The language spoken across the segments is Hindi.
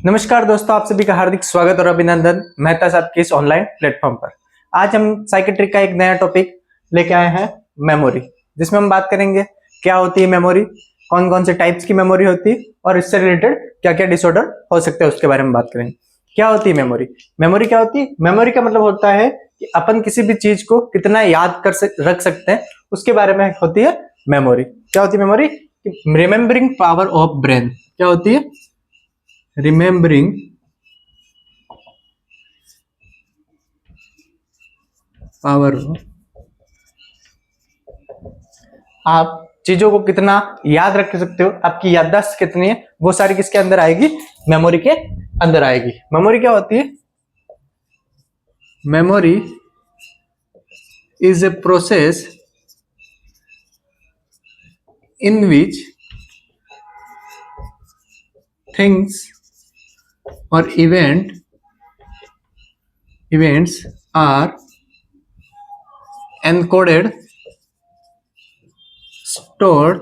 नमस्कार दोस्तों, आप सभी का हार्दिक स्वागत और अभिनंदन मेहता साहब के इस ऑनलाइन प्लेटफॉर्म पर। आज हम साइकेट्रिक का एक नया टॉपिक लेके आए हैं, मेमोरी, जिसमें हम बात करेंगे क्या होती है मेमोरी, कौन कौन से टाइप्स की मेमोरी होती है और इससे रिलेटेड क्या क्या डिसऑर्डर हो सकते हैं उसके बारे में बात करेंगे। क्या होती है मेमोरी? मेमोरी क्या होती है? मेमोरी का मतलब होता है कि अपन किसी भी चीज को कितना याद रख सकते हैं, उसके बारे में होती है मेमोरी। क्या होती है memory? Remembering power of brain. क्या होती है? Remembering power. आप चीजों को कितना याद रख सकते हो, आपकी याददाश्त कितनी है, वो सारी किसके अंदर आएगी? मेमोरी के अंदर आएगी। मेमोरी क्या होती है? Memory is a process in which things और events are encoded, stored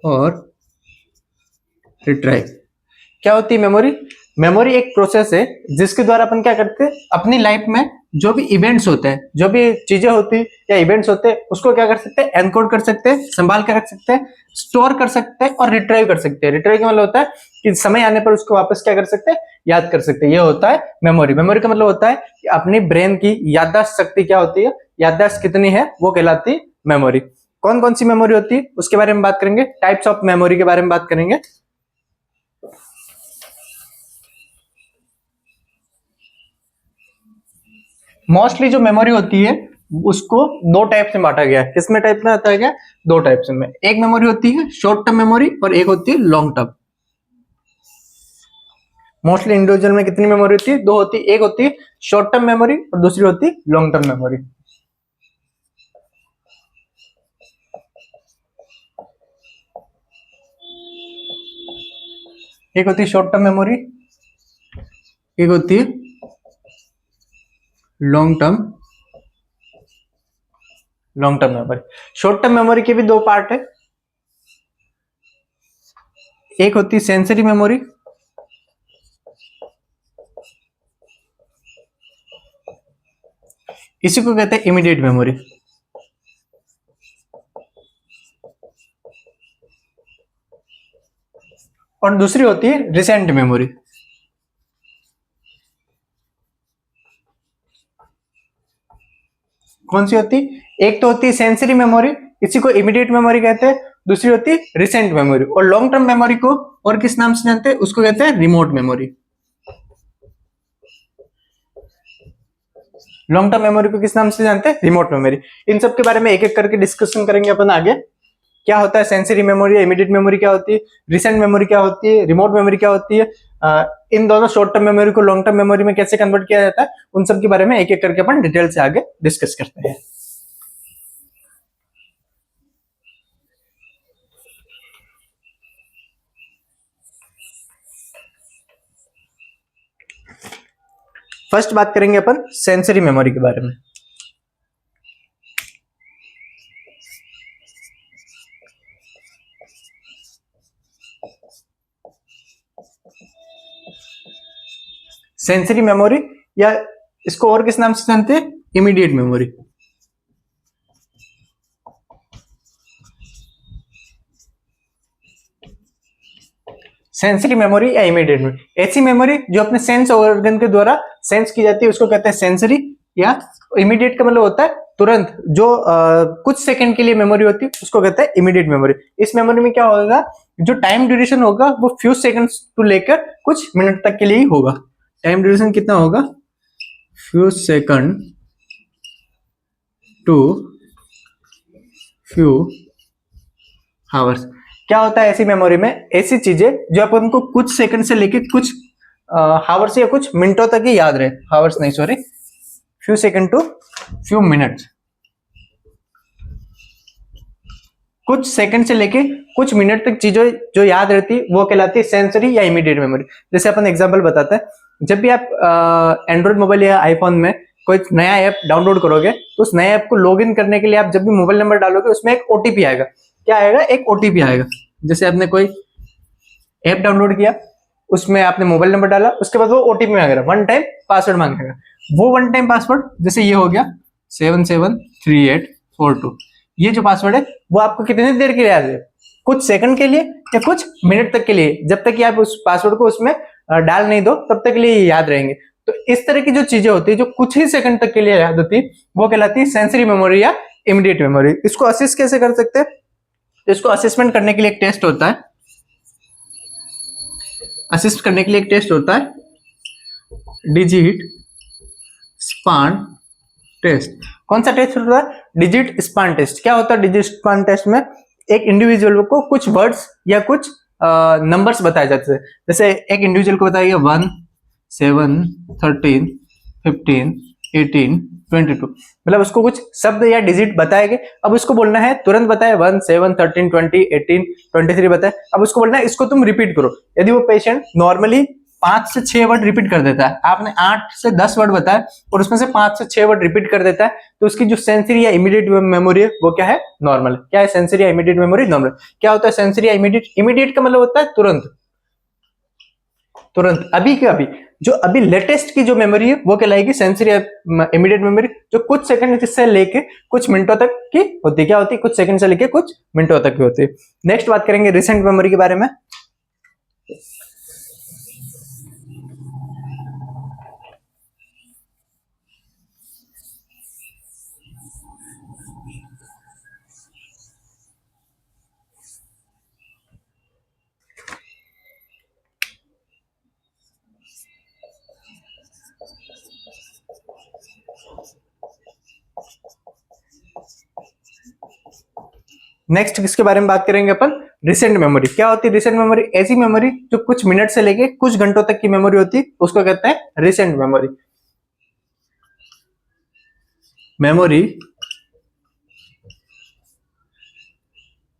और retrieved। क्या होती है मेमोरी? मेमोरी एक प्रोसेस है जिसके द्वारा अपन क्या करते हैं, अपनी लाइफ में जो भी इवेंट्स होते हैं, जो भी चीजें होती है या इवेंट्स होते हैं, उसको क्या कर सकते हैं? एनकोड कर सकते हैं, संभाल के रख सकते हैं, स्टोर कर सकते हैं और रिट्राइव कर सकते हैं। रिट्राइव का मतलब होता है कि समय आने पर उसको वापस क्या कर सकते हैं? याद कर सकते हैं। ये होता है मेमोरी। मेमोरी का मतलब होता है कि अपनी ब्रेन की याददाश्त शक्ति क्या होती है, याददाश्त कितनी है, वो कहलाती है मेमोरी। कौन कौन सी मेमोरी होती है उसके बारे में बात करेंगे, टाइप्स ऑफ मेमोरी के बारे में बात करेंगे। मोस्टली जो मेमोरी होती है उसको दो टाइप में बांटा गया है। किसमें टाइप में आता है क्या? दो टाइप्स में। एक मेमोरी होती है शॉर्ट टर्म मेमोरी और एक होती है लॉन्ग टर्म। मोस्टली इंडिविजुअल में कितनी मेमोरी होती है? दो होती है। एक होती है शॉर्ट टर्म मेमोरी और दूसरी होती है लॉन्ग टर्म मेमोरी। एक होती है शॉर्ट टर्म मेमोरी, एक होती है long term memory. Short term memory के भी दो पार्ट है। एक होती है सेंसरी मेमोरी, इसी को कहते हैं इमीडिएट मेमोरी। और दूसरी होती है रिसेंट मेमोरी। कौन सी होती? एक तो होती है सेंसरी मेमोरी, इसी को इमीडिएट मेमोरी कहते हैं। दूसरी होती है रिसेंट मेमोरी। और लॉन्ग टर्म मेमोरी को और किस नाम से जानते हैं? उसको कहते हैं remote memory. Long term memory को किस नाम से जानते हैं? Remote memory. इन सब के बारे में एक एक करके डिस्कशन करेंगे अपन आगे। क्या होता है सेंसरी मेमोरी, इमीडिएट मेमोरी क्या होती है, रिसेंट मेमोरी क्या होती है, रिमोट मेमोरी क्या होती है, इन दोनों शॉर्ट टर्म मेमोरी को लॉन्ग टर्म मेमोरी में कैसे कन्वर्ट किया जाता है, उन सब के बारे में एक एक करके अपन डिटेल से आगे डिस्कस करते हैं। फर्स्ट बात करेंगे अपन सेंसरी मेमोरी के बारे में। सेंसरी मेमोरी या इसको और किस नाम से जानते हैं? Immediate memory. सेंसरी मेमोरी या इमीडिएट मेमोरी ऐसी मेमोरी जो अपने सेंस ऑर्गन के द्वारा सेंस की जाती है, उसको कहते हैं सेंसरी। या इमीडिएट का मतलब होता है तुरंत, जो कुछ सेकंड के लिए मेमोरी होती है उसको कहते हैं इमीडिएट मेमोरी। इस मेमोरी में क्या होगा, जो टाइम ड्यूरेशन होगा वो फ्यू सेकंड्स टू लेकर कुछ मिनट तक के लिए ही होगा। टाइम ड्यूरेशन कितना होगा? Few second to few hours. क्या होता है ऐसी मेमोरी में? ऐसी चीजें जो अपन को कुछ सेकंड से लेके कुछ हावर्स या कुछ मिनटों तक ही याद रहे। हावर्स नहीं, sorry, few second to few minutes. कुछ सेकंड से लेके कुछ मिनट तक चीजें जो याद रहती है वो कहलाती है सेंसरी या इमीडिएट मेमोरी। जैसे अपन एग्जांपल बताते हैं, जब भी आप एंड्रॉइड मोबाइल या आईफोन में कोई नया ऐप डाउनलोड करोगे तो उस नए ऐप को लॉगिन करने के लिए आप जब भी मोबाइल नंबर डालोगे उसमें एक ओटीपी आएगा। क्या आएगा? एक ओटीपी आएगा। जैसे आपने कोई ऐप डाउनलोड किया, उसमें आपने मोबाइल नंबर डाला, उसके बाद वो ओटीपी मांगेगा, वन टाइम पासवर्ड मांगेगा। वो वन टाइम पासवर्ड जैसे ये हो गया 773842, ये जो पासवर्ड है वो आपको कितनी देर के लिए याद है? कुछ सेकंड के लिए या कुछ मिनट तक के लिए, जब तक कि आप उस पासवर्ड को उसमें डाल नहीं दो तब तक के लिए याद रहेंगे। तो इस तरह की जो चीजें होती है जो कुछ ही सेकंड तक के लिए याद होती है वो कहलाती है सेंसरी मेमोरी या इमीडिएट मेमोरी। इसको असिस्ट कैसे कर सकते हैं? इसको असेसमेंट करने के लिए एक टेस्ट होता है, असिस्ट करने के लिए एक टेस्ट होता है डिजिट स्पान टेस्ट। कौन सा टेस्ट होता है? Digit span test. क्या होता है डिजिट स्पान टेस्ट में? एक इंडिविजुअल को कुछ वर्ड्स या कुछ नंबर्स बताए जाते हैं। जैसे एक इंडिविजुअल को बताइए 1 7 13 15 18 22, मतलब उसको कुछ शब्द या डिजिट बताए गए, अब उसको बोलना है तुरंत बताए 1 7 13 20 18 23 बताए, अब उसको बोलना है इसको तुम रिपीट करो। यदि वो पेशेंट नॉर्मली 5 से 6 वर्ड रिपीट कर देता है, आपने 8 से 10 वर्ड बताया और उसमें से 5 से 6 वर्ड रिपीट कर देता है, तो उसकी जो सेंसरी या इमीडिएट मेमोरी है वो क्या है? नॉर्मल। क्या है सेंसरी या इमीडिएट मेमोरी? नॉर्मल। क्या होता है सेंसरी या इमीडिएट? इमीडिएट का मतलब होता है तुरंत, तुरंत, अभी के अभी। जो अभी लेटेस्ट की जो मेमोरी है वो कहलाएगी सेंसरी इमीडिएट मेमोरी, जो कुछ सेकंड से लेके कुछ मिनटों तक की होती है। क्या होती है? कुछ सेकंड से लेके कुछ मिनटों तक की होती है। नेक्स्ट बात करेंगे रिसेंट मेमोरी के बारे में। नेक्स्ट किसके बारे में बात करेंगे अपन? Recent memory. क्या होती है रिसेंट मेमोरी? ऐसी मेमोरी जो कुछ मिनट से लेके कुछ घंटों तक की मेमोरी होती है, उसको कहते हैं recent memory. Memory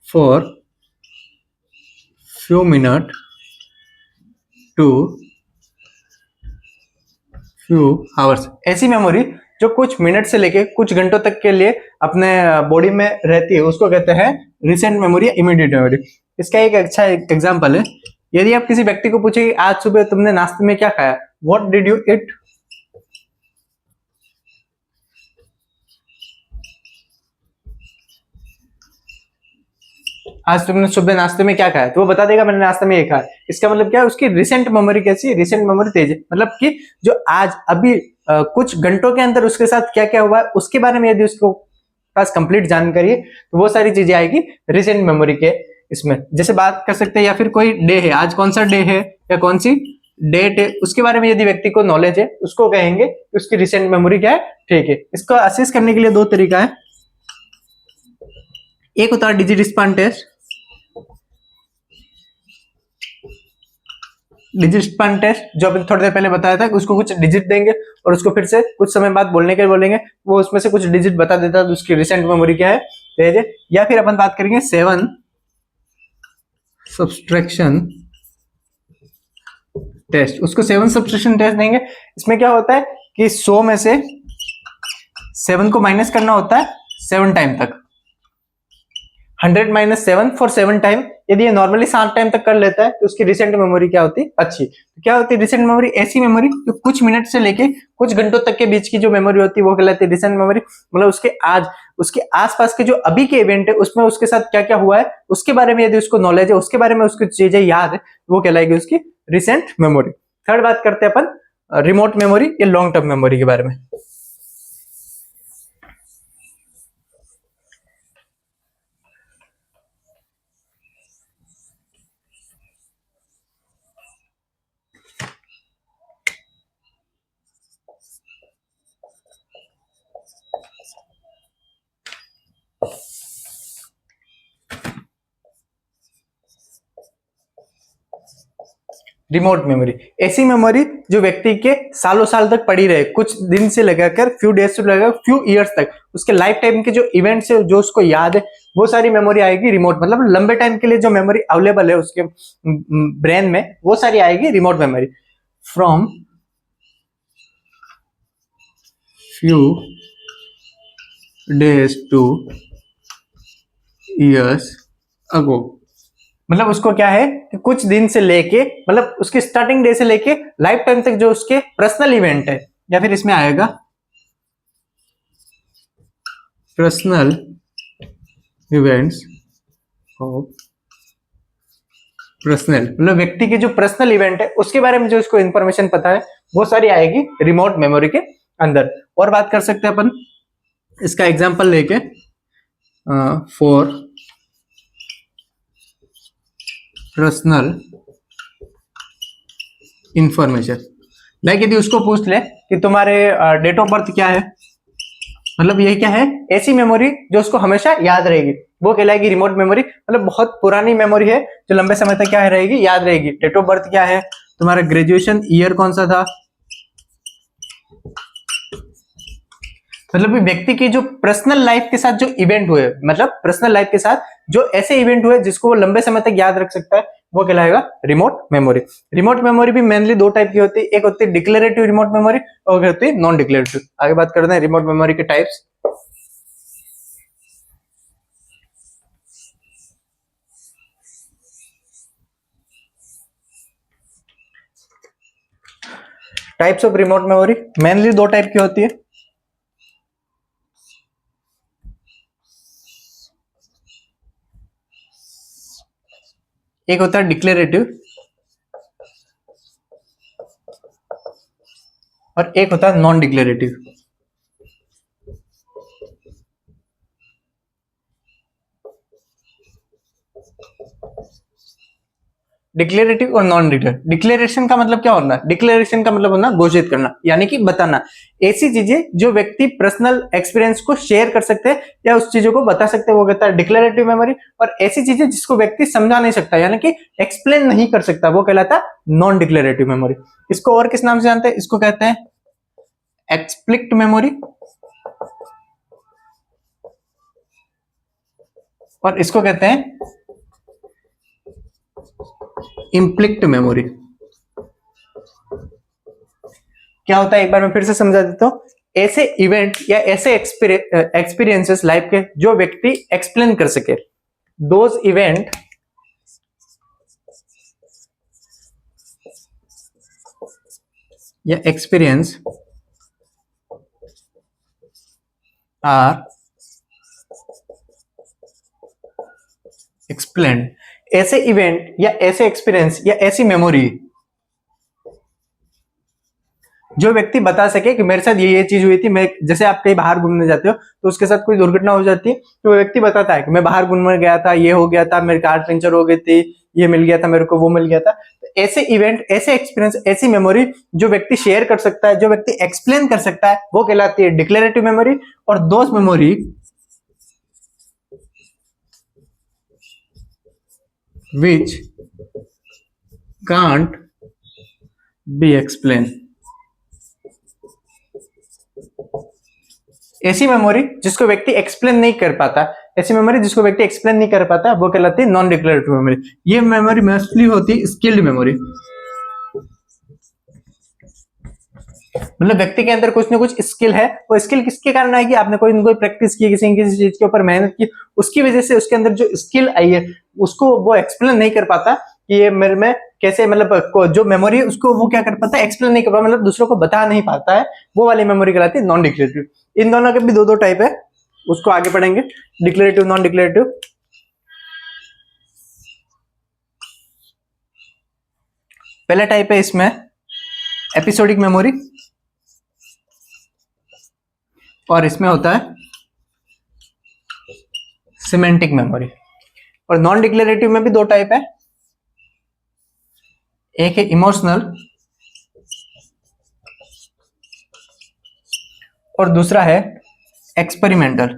for few minute to few hours. ऐसी मेमोरी जो कुछ मिनट से लेके कुछ घंटों तक के लिए अपने बॉडी में रहती है उसको कहते हैं रिसेंट मेमोरी या इमीडिएट मेमोरी। इसका एक अच्छा एग्जांपल है, यदि आप किसी व्यक्ति को पूछे आज सुबह तुमने नाश्ते में क्या खाया, व्हाट डिड यू ईट, आज तुमने सुबह नाश्ते में क्या खाया, तो वो बता देगा मैंने नाश्ते में ये खाया। इसका मतलब क्या है? उसकी रिसेंट मेमोरी कैसी है? रिसेंट मेमोरी तेज है, मतलब कि जो आज अभी कुछ घंटों के अंदर उसके साथ क्या क्या हुआ है उसके बारे में यदि उसको पास कंप्लीट जानकारी है तो वो सारी चीजें आएगी रिसेंट मेमोरी के इसमें। जैसे बात कर सकते हैं, या फिर कोई डे है, आज कौन सा डे है या कौन सी डेट है, उसके बारे में यदि व्यक्ति को नॉलेज है उसको कहेंगे कि उसकी रिसेंट मेमोरी क्या है। ठीक है, इसको असेस करने के लिए दो तरीका है। एक होता है digit span test. Digit span test जो अभी थोड़ी देर पहले बताया था, उसको कुछ डिजिट देंगे और उसको फिर से कुछ समय बाद बोलने के लिए बोलेंगे, वो उसमें से कुछ डिजिट बता देता है, तो उसकी रिसेंट मेमोरी क्या है? तेज है। या फिर अपन बात करेंगे 7 सब्सट्रैक्शन टेस्ट। उसको 7 सब्सट्रैक्शन टेस्ट देंगे। इसमें क्या होता है कि 100 में से 7 को माइनस करना होता है 7 टाइम तक। 100 माइनस 7 फॉर 7 टाइम। यदि ये नॉर्मली 7 टाइम तक कर लेता है तो उसकी रिसेंट मेमोरी क्या होती है? अच्छी। तो क्या होती है रिसेंट मेमोरी? ऐसी मेमोरी जो कुछ मिनट से लेके कुछ घंटों तक के बीच की जो मेमोरी होती है वो कहलाती है रिसेंट मेमोरी। मतलब उसके आसपास के जो अभी के इवेंट है उसमें उसके साथ क्या क्या हुआ है उसके बारे में यदि उसको नॉलेज है, उसके बारे में उसकी चीजें याद है, वो कहलाएगी उसकी रिसेंट मेमोरी। थर्ड बात करते हैं अपन रिमोट मेमोरी या लॉन्ग टर्म मेमोरी के बारे में। रिमोट मेमोरी ऐसी मेमोरी जो व्यक्ति के सालों साल तक पड़ी रहे, कुछ दिन से लगाकर फ्यू डेज से लगाकर फ्यू इयर्स तक उसके लाइफ टाइम के जो इवेंट्स है जो उसको याद है वो सारी मेमोरी आएगी रिमोट। मतलब लंबे टाइम के लिए जो मेमोरी अवेलेबल है उसके ब्रेन में वो सारी आएगी remote memory. From few days two years ago. मतलब उसको क्या है कि कुछ दिन से लेके, मतलब उसकी स्टार्टिंग डे से लेके लाइफ टाइम तक जो उसके पर्सनल इवेंट है, या फिर इसमें आएगा पर्सनल इवेंट्स ऑफ पर्सनल, मतलब व्यक्ति के जो पर्सनल इवेंट है उसके बारे में जो उसको इन्फॉर्मेशन पता है वो सारी आएगी रिमोट मेमोरी के अंदर। और बात कर सकते हैं अपन इसका एग्जांपल लेके, फॉर पर्सनल इंफॉर्मेशन, लाइक यदि उसको पूछ ले कि तुम्हारे डेट ऑफ बर्थ क्या है, मतलब ये क्या है, ऐसी मेमोरी जो उसको हमेशा याद रहेगी, वो कहलाएगी रिमोट मेमोरी। मतलब बहुत पुरानी मेमोरी है जो लंबे समय तक क्या है रहेगी, याद रहेगी। डेट ऑफ बर्थ क्या है, तुम्हारा ग्रेजुएशन ईयर कौन सा था, मतलब व्यक्ति की जो पर्सनल लाइफ के साथ जो इवेंट हुए, मतलब पर्सनल लाइफ के साथ जो ऐसे इवेंट हुए जिसको वो लंबे समय तक याद रख सकता है, वो कहलाएगा रिमोट मेमोरी। रिमोट मेमोरी भी मेनली दो टाइप की होती है, एक होती है डिक्लेरेटिव रिमोट मेमोरी और होती है नॉन डिक्लेरेटिव। आगे बात करते हैं रिमोट मेमोरी के types. Types of remote memory mainly दो टाइप की होती है। एक होता है डिक्लेरेटिव और एक होता है नॉन डिक्लेरेटिव। डिक्लेरेटिव और नॉन डिक्लेरेटिव। डिक्लेरेशन का मतलब क्या होना, डिक्लेरेशन का मतलब होना घोषित करना, यानी कि बताना ऐसी चीजें जो व्यक्ति पर्सनल एक्सपीरियंस को शेयर कर सकते हैं या उस चीजों को बता सकते हैं, वो कहता है डिक्लेरेटिव मेमोरी। और ऐसी चीजें जिसको व्यक्ति समझा नहीं सकता, यानी कि एक्सप्लेन नहीं कर सकता, वो कहलाता है नॉन डिक्लेरेटिव मेमोरी। इसको और किस नाम से जानते हैं, इसको कहते हैं एक्सप्लिक्ट मेमोरी और इसको कहते हैं इम्प्लिक्ट मेमोरी। क्या होता है एक बार मैं फिर से समझा देता हूं। ऐसे इवेंट या ऐसे एक्सपीरियंसेस लाइफ के जो व्यक्ति एक्सप्लेन कर सके, दोज इवेंट या एक्सपीरियंस आर एक्सप्लेन्ड। ऐसे इवेंट या ऐसे एक्सपीरियंस या ऐसी मेमोरी जो व्यक्ति बता सके कि मेरे साथ ये चीज हुई थी। मैं, जैसे आप कहीं बाहर घूमने जाते हो तो उसके साथ कोई दुर्घटना हो जाती है तो वो व्यक्ति बताता है कि मैं बाहर घूमने गया था, ये हो गया था, मेरी कार पंचर हो गई थी, ये मिल गया था मेरे को, वो मिल गया था। तो ऐसे इवेंट, ऐसे एक्सपीरियंस, ऐसी मेमोरी जो व्यक्ति शेयर कर सकता है, जो व्यक्ति एक्सप्लेन कर सकता है, वो कहलाती है डिक्लेरेटिव मेमोरी। और those memory which can't be explained। ऐसी मेमोरी जिसको व्यक्ति एक्सप्लेन नहीं कर पाता, ऐसी मेमोरी जिसको व्यक्ति एक्सप्लेन नहीं कर पाता, वो कहलाती है नॉन डिक्लेरेटिव मेमोरी। ये मेमोरी मोस्टली होती है स्किल्ड मेमोरी, मतलब व्यक्ति के अंदर कुछ ना कुछ स्किल है। वो स्किल किसके कारण आएगी, आपने कोई ना कोई प्रैक्टिस की, किसी चीज के ऊपर मेहनत की, उसकी वजह से उसके अंदर जो स्किल आई है उसको वो एक्सप्लेन नहीं कर पाता कि ये मेरे में कैसे, मतलब जो मेमोरी है उसको वो क्या कर पाता है, एक्सप्लेन नहीं कर पाता, मतलब दूसरों को बता नहीं पाता है, वो वाली मेमोरी कहलाती है नॉन डिक्लेरेटिव। इन दोनों के भी दो दो टाइप है, उसको आगे पढ़ेंगे, डिक्लेरेटिव नॉन डिक्लेरेटिव। पहला टाइप है इसमें एपिसोडिक मेमोरी और इसमें होता है सिमेंटिक मेमोरी। और नॉन डिक्लेरेटिव में भी दो टाइप है, एक है इमोशनल और दूसरा है एक्सपेरिमेंटल।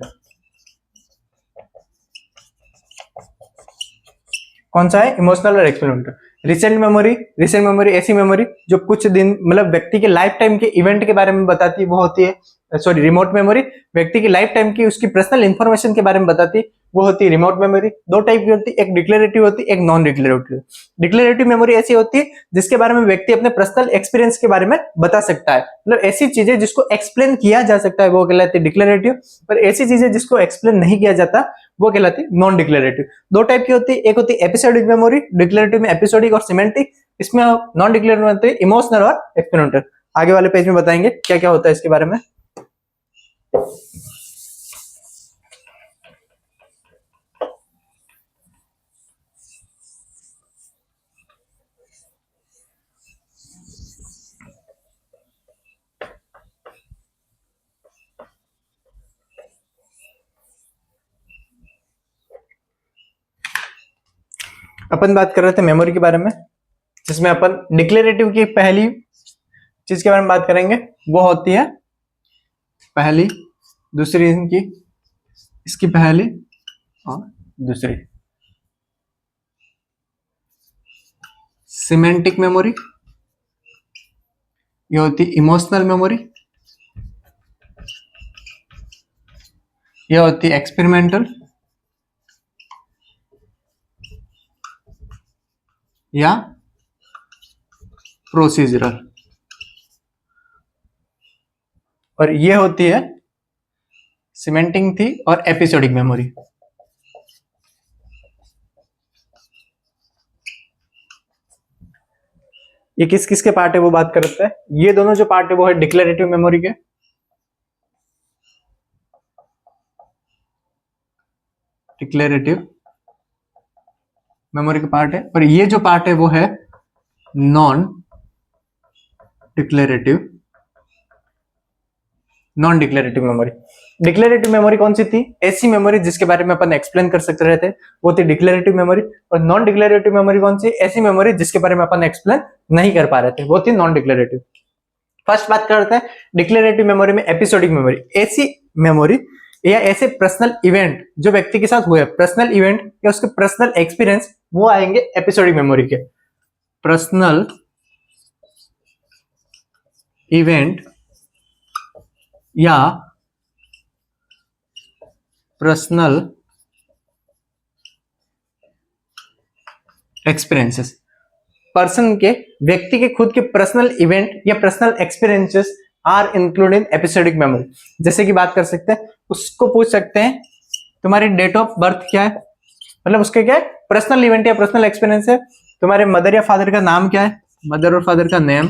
कौन सा है, इमोशनल और एक्सपेरिमेंटल। रिसेंट मेमोरी ऐसी मेमोरी जो कुछ दिन, मतलब व्यक्ति के लाइफ टाइम के इवेंट के बारे में बताती है, वो होती है, सॉरी, रिमोट मेमोरी। व्यक्ति की लाइफ टाइम की उसकी पर्सनल इंफॉर्मेशन के बारे में बताती है, वो होती है रिमोट मेमोरी। दो टाइप की होती है, एक डिक्लेरेटिव होती है, एक नॉन डिक्लेरेटिव। डिक्लेरेटिव मेमोरी ऐसी होती है जिसके बारे में व्यक्ति अपने पर्सनल एक्सपीरियंस के बारे में बता सकता है, मतलब ऐसी चीजें जिसको एक्सप्लेन किया जा सकता है वो कहलाती है डिक्लेरेटिव। पर ऐसी चीजें जिसको एक्सप्लेन नहीं किया जाता वो कहलाती है नॉन डिक्लेरेटिव। दो टाइप की होती है, एक होती है एपिसोडिक मेमोरी, डिक्लेरेटिव में एपिसोडिक और सिमेंटिक, इसमें नॉन डिक्लेरेटिव में होती है इमोशनल और एक्सपेरिमेंटल। आगे वाले पेज में बताएंगे क्या क्या होता है इसके बारे में। अपन बात कर रहे थे मेमोरी के बारे में, जिसमें अपन डिक्लेरेटिव की पहली चीज के बारे में बात करेंगे, वो होती है पहली, दूसरी इनकी, इसकी पहली और दूसरी। सिमेंटिक मेमोरी, ये होती इमोशनल मेमोरी, ये होती एक्सपेरिमेंटल या प्रोसीजरल, और ये होती है सीमेंटिंग थी और एपिसोडिक मेमोरी। ये किस किस के पार्ट है वो बात करते हैं। ये दोनों जो पार्ट है वो है डिक्लेरेटिव मेमोरी के, डिक्लेरेटिव मेमोरी का पार्ट है, और ये जो पार्ट है वो है non declarative, non declarative memory. Declarative memory कौन सी थी? ऐसी मेमोरी जिसके बारे में अपन एक्सप्लेन कर सकते रहे थे, वो थी डिक्लेरेटिव मेमोरी। और नॉन डिक्लेरेटिव मेमोरी कौन सी? ऐसी मेमोरी जिसके बारे में अपन एक्सप्लेन नहीं कर पा रहे थे, वो थी नॉन डिक्लेरेटिव। फर्स्ट बात करते हैं डिक्लेरेटिव मेमोरी में एपिसोडिक मेमोरी। ऐसी मेमोरी या ऐसे पर्सनल इवेंट जो व्यक्ति के साथ हुए, पर्सनल इवेंट या उसके पर्सनल एक्सपीरियंस, वो आएंगे एपिसोडिक मेमोरी के। पर्सनल इवेंट या पर्सनल एक्सपीरियंसेस, पर्सन के, व्यक्ति के खुद के पर्सनल इवेंट या personal experiences are included episodic memory. जैसे कि बात कर सकते हैं, उसको पूछ सकते हैं तुम्हारी डेट ऑफ बर्थ क्या है, मतलब उसके क्या है, पर्सनल इवेंट या पर्सनल एक्सपीरियंस है। तुम्हारे मदर या फादर का नाम क्या है, मदर और फादर का नेम।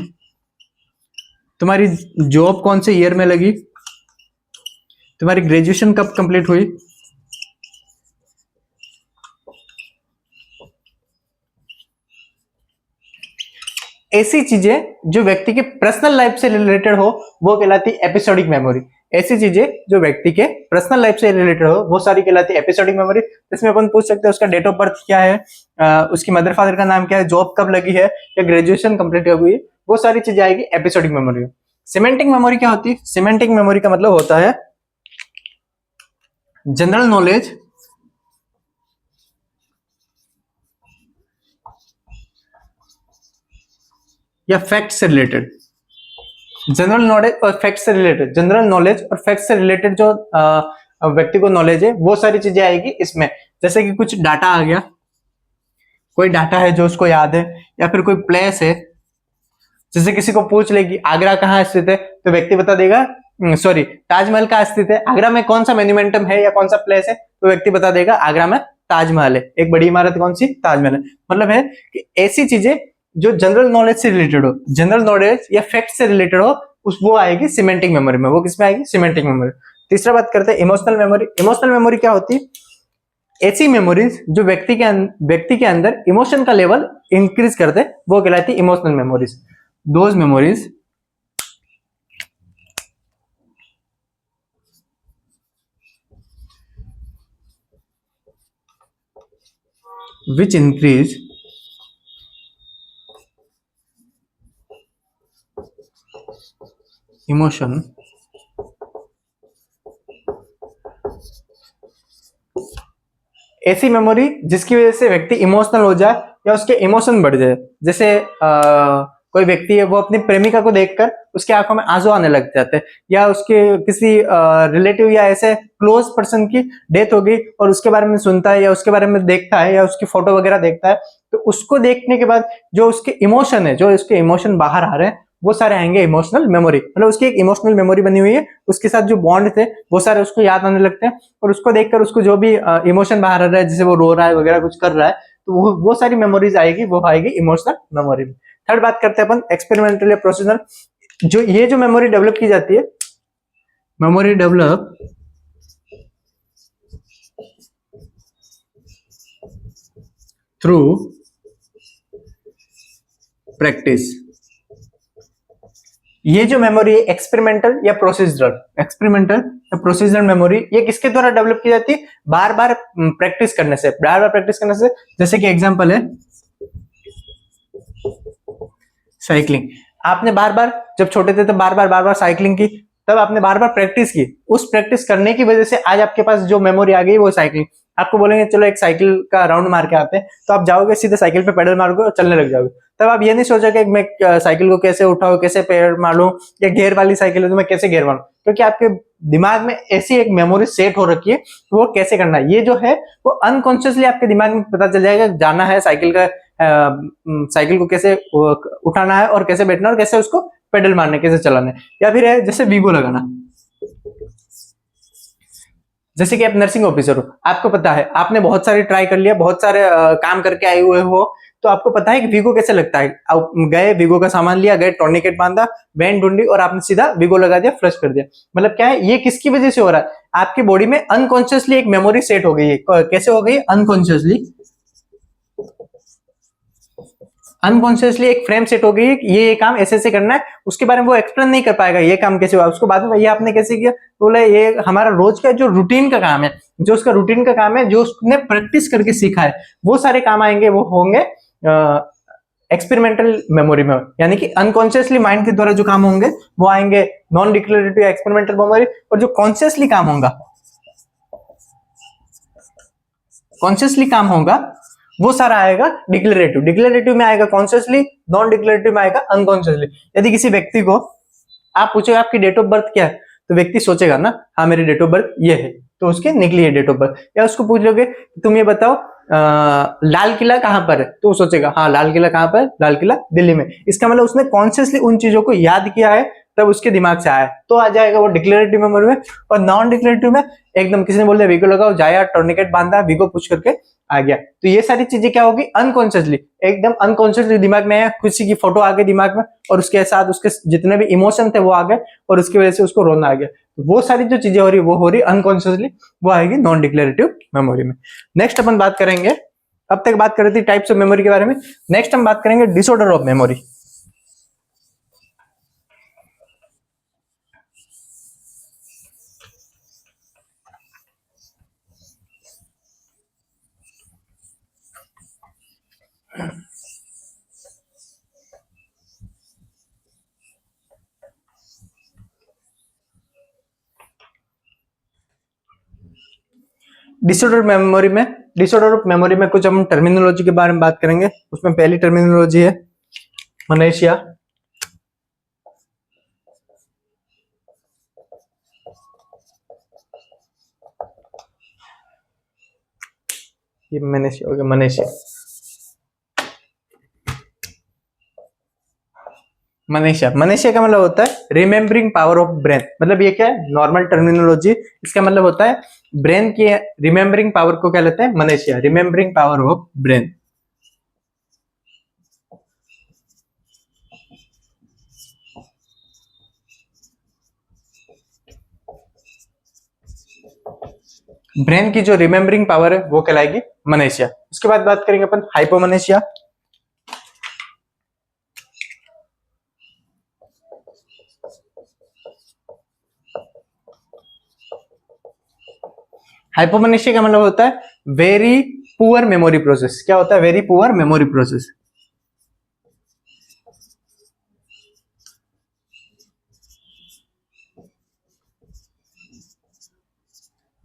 तुम्हारी जॉब कौन से ईयर में लगी, तुम्हारी ग्रेजुएशन कब कंप्लीट हुई, ऐसी चीजें जो व्यक्ति के पर्सनल लाइफ से रिलेटेड हो वो कहलाती है एपिसोडिक मेमोरी। ऐसी चीजें जो व्यक्ति के पर्सनल लाइफ से रिलेटेड हो वो सारी कहलाती है एपिसोडिक मेमोरी। इसमें अपन पूछ सकते हैं उसका डेट ऑफ बर्थ क्या है, उसकी मदर फादर का नाम क्या है, जॉब कब लगी है या ग्रेजुएशन कंप्लीट कब हुई है, वो सारी चीजें आएगी एपिसोडिक मेमोरी। सिमेंटिक मेमोरी क्या होती है? सिमेंटिक मेमोरी का मतलब होता है जनरल नॉलेज या फैक्ट से रिलेटेड। जनरल नॉलेज और फैक्ट से रिलेटेड, जनरल नॉलेज और फैक्ट से रिलेटेड जो व्यक्ति को नॉलेज है वो सारी चीजें आएगी इसमें। जैसे कि कुछ डाटा आ गया, कोई डाटा है जो उसको याद है, या फिर कोई प्लेस है, जैसे किसी को पूछ लेगी आगरा कहाँ स्थित है, तो व्यक्ति बता देगा, सॉरी ताजमहल कहाँ स्थित है, आगरा में कौन सा मोन्यूमेंटम है या कौन सा प्लेस है, तो व्यक्ति बता देगा आगरा में ताजमहल है, एक बड़ी इमारत कौन सी, ताजमहल है। मतलब है कि ऐसी चीजें जो जनरल नॉलेज से रिलेटेड हो, जनरल नॉलेज या फैक्ट से रिलेटेड हो, उस वो आएगी सिमेंटिक मेमोरी में। वो किसमें आएगी? Semantic memory. तीसरा बात करते हैं इमोशनल मेमोरी। इमोशनल मेमोरी क्या होती है? ऐसी मेमोरीज जो व्यक्ति के अंदर इमोशन का लेवल इंक्रीज करते, वो कहलाती है emotional memories. Those memories which increase emotion ऐसी मेमोरी जिसकी वजह से व्यक्ति इमोशनल हो जाए या उसके इमोशन बढ़ जाए। जैसे कोई व्यक्ति है वो अपनी प्रेमिका को देखकर उसके आंखों में आंसू आने लग जाते हैं, या उसके किसी रिलेटिव या ऐसे क्लोज पर्सन की डेथ हो गई और उसके बारे में सुनता है या उसके बारे में देखता है या उसकी फोटो वगैरह देखता है, तो उसको देखने के बाद जो उसके इमोशन है, जो उसके इमोशन बाहर आ रहे हैं, वो सारे आएंगे इमोशनल मेमोरी। मतलब उसकी एक इमोशनल मेमोरी बनी हुई है, उसके साथ जो बॉन्ड थे वो सारे उसको याद आने लगते हैं, और उसको देखकर उसको जो भी इमोशन बाहर आ रहा है, जैसे वो रो रहा है वगैरह कुछ कर रहा है, तो वो सारी मेमोरीज आएगी, वो आएगी इमोशनल मेमोरी में। थर्ड बात करते हैं अपन एक्सपेरिमेंटल या प्रोसीजर। जो ये जो मेमोरी डेवलप की जाती है, मेमोरी डेवलप थ्रू प्रैक्टिस। ये जो मेमोरी है एक्सपेरिमेंटल या प्रोसीजरल मेमोरी, ये किसके द्वारा डेवलप की जाती है? बार बार प्रैक्टिस करने से, बार बार प्रैक्टिस करने से। जैसे कि एग्जांपल है साइकिलिंग। आपने बार बार जब छोटे थे तो बार बार साइकिलिंग की, तब आपने बार बार प्रैक्टिस की, उस प्रैक्टिस करने की वजह से आज आपके पास जो मेमोरी आ गई वो साइकिलिंग। आपको बोलेंगे चलो एक साइकिल का राउंड मार के आते हैं, तो आप जाओगे सीधे साइकिल पे पेडल मारोगे और चलने लग जाओगे। तब आप ये नहीं सोचोगे कि मैं साइकिल को कैसे उठाऊं, कैसे पैर मारूं, या गियर वाली साइकिल है तो मैं कैसे गियर मारूं, क्योंकि आपके दिमाग में ऐसी एक मेमोरी सेट हो रखी है तो वो कैसे करना है, ये जो है वो अनकॉन्शियसली आपके दिमाग में पता चल जाएगा। जाना है साइकिल का, साइकिल को कैसे उठाना है और कैसे बैठना है और कैसे उसको पेडल मारने, कैसे चलाना है। या फिर है जैसे वीगो लगाना। जैसे कि आप नर्सिंग ऑफिसर हो, आपको पता है, आपने बहुत सारे ट्राई कर लिया, बहुत सारे काम करके आए हुए हो, तो आपको पता है कि वीगो कैसे लगता है। आप गए, वीगो का सामान लिया, गए टॉर्निकेट बांधा, बैंड ढूंढी और आपने सीधा वीगो लगा दिया, फ्लश कर दिया। मतलब क्या है, ये किसकी वजह से हो रहा है? आपकी बॉडी में अनकॉन्शियसली एक मेमोरी सेट हो गई है। कैसे हो गई? अनकॉन्शियसली एक फ्रेम सेट हो गई है कि ये काम ऐसे ऐसे करना है। उसके बारे में वो एक्सप्लेन नहीं कर पाएगा ये काम कैसे हुआ, उसको बाद में ये आपने कैसे किया, बोले ये हमारा रोज का जो रूटीन का काम है, जो उसका रूटीन का काम है, जो उसने प्रैक्टिस करके सीखा है, वो सारे काम आएंगे, वो होंगे एक्सपेरिमेंटल मेमोरी में। यानी कि अनकॉन्शियसली माइंड के द्वारा जो काम होंगे वो आएंगे नॉन डिक्लेरेटिव एक्सपेरिमेंटल मेमोरी। और जो कॉन्शियसली काम होगा वो सारा आएगा डिक्लेरेटिव में आएगा कॉन्शियसली, नॉन डिक्लेरेटिव में आएगा अनकॉन्शियसली। यदि किसी व्यक्ति को आप पूछेगा आपकी डेट ऑफ बर्थ क्या है, तो व्यक्ति सोचेगा ना, हाँ मेरी डेट ऑफ बर्थ ये है, तो उसकी निकली है डेट ऑफ बर्थ। या उसको पूछ लोगे तुम ये बताओ लाल किला कहां पर है, तो वो सोचेगा हाँ लाल किला कहां पर है, लाल किला दिल्ली में। इसका मतलब उसने कॉन्शियसली उन चीजों को याद किया है, तब उसके दिमाग से आया, तो आ जाएगा वो डिक्लेरेटिव मेमोरी में। और नॉन डिक्लेरेटिव में एकदम किसी ने बोल दिया वीगो लगाओ, जाया टॉर्निकेट बांधा, वीगो पुश करके आ गया। तो ये सारी चीजें क्या होगी? अनकॉन्शियसली, एकदम अनकॉन्शियसली दिमाग में आया, किसी की फोटो आ गई दिमाग में और उसके साथ उसके जितने भी इमोशन थे वो आ गए और उसकी वजह से उसको रोना आ गया। तो वो सारी जो चीजें हो रही वो हो रही अनकॉन्शियसली, वो आएगी नॉन डिक्लेरेटिव मेमोरी में। नेक्स्ट अपन बात करेंगे, अब तक बात कर रही थी टाइप्स ऑफ मेमोरी के बारे में, नेक्स्ट हम बात करेंगे disorder of memory. Disorder of memory में कुछ हम टर्मिनोलॉजी के बारे में बात करेंगे। उसमें पहली टर्मिनोलॉजी है मनेशिया। ये मनेशिया हो गया, मनेशिया का मतलब होता है रिमेम्बरिंग पावर ऑफ ब्रेन। मतलब ये क्या है? नॉर्मल टर्मिनोलॉजी, इसका मतलब होता है ब्रेन की रिमेम्बरिंग पावर को क्या लेते हैं? Amnesia, remembering power of brain. Brain की जो रिमेम्बरिंग पावर है वो कहलाएगी मनेशिया। उसके बाद बात करेंगे अपन हाइपोमनेशिया। हाइपोमनेशिया का मतलब होता है वेरी पुअर मेमोरी प्रोसेस। क्या होता है? Very poor memory process.